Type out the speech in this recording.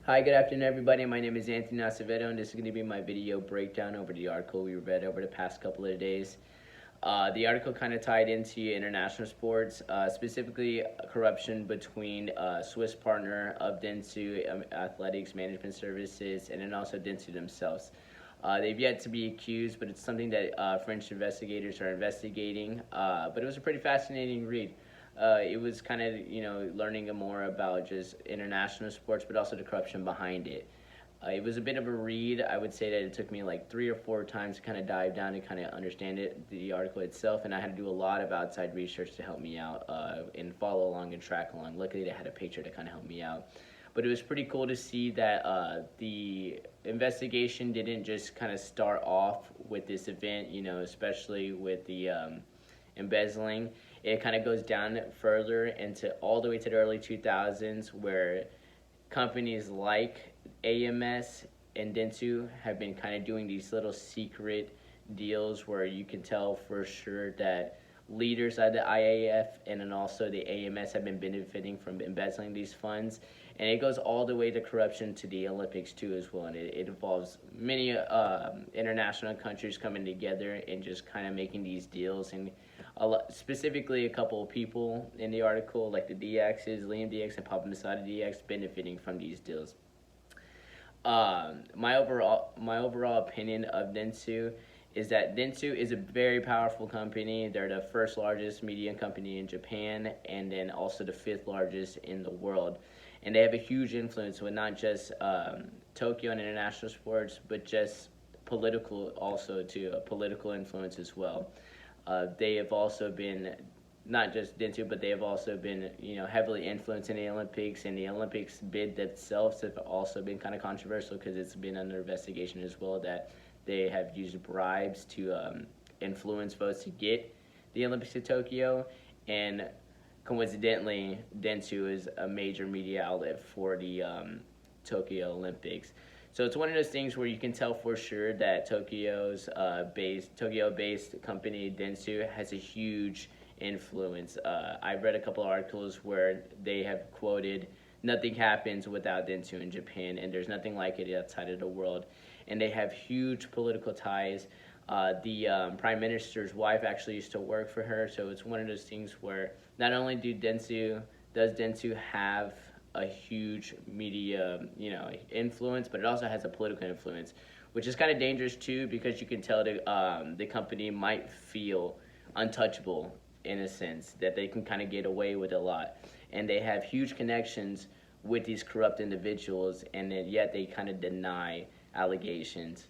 Hi, good afternoon, everybody. My name is Anthony Acevedo, and this is going to be my video breakdown over the article we read over the past couple of days. The article kind of tied into international sports, specifically corruption between Swiss partner of Dentsu Athletics Management Services and then also Dentsu themselves. They've yet to be accused, but it's something that French investigators are investigating. But it was a pretty fascinating read. It was kind of, learning more about just international sports, but also the corruption behind it. It was a bit of a read. I would say that it took me like 3 or 4 times to kind of dive down and kind of understand the article itself, and I had to do a lot of outside research to help me out and follow along and track along. Luckily, they had a picture to kind of help me out. But it was pretty cool to see that the investigation didn't just kind of start off with this event, especially with the embezzling. It kind of goes down further into all the way to the early 2000s, where companies like AMS and Dentsu have been kind of doing these little secret deals where you can tell for sure that leaders at the IAF and then also the AMS have been benefiting from embezzling these funds. And it goes all the way to corruption to the Olympics too as well. And it involves many international countries coming together and just kind of making these deals. And specifically a couple of people in the article, like the DXs, Liam DX and Papa Masada DX, benefiting from these deals. My overall opinion of Dentsu is that Dentsu is a very powerful company. They're the first largest media company in Japan, and then also the fifth largest in the world. And they have a huge influence with not just Tokyo and international sports, but just political also too, a political influence as well. They have also been not just Dentsu, but they have also been, heavily influenced in the Olympics, and the Olympics bid themselves have also been kind of controversial because it's been under investigation as well that they have used bribes to influence votes to get the Olympics to Tokyo, and coincidentally, Dentsu is a major media outlet for the Tokyo Olympics. So it's one of those things where you can tell for sure that Tokyo-based company Dentsu has a huge influence. I've read a couple of articles where they have quoted, "Nothing happens without Dentsu in Japan, and there's nothing like it outside of the world." And they have huge political ties. The prime minister's wife actually used to work for her, so it's one of those things where not only does Dentsu have a huge media, influence, but it also has a political influence, which is kind of dangerous too, because you can tell the company might feel untouchable in a sense, that they can kind of get away with a lot, and they have huge connections with these corrupt individuals, and yet they kind of deny allegations.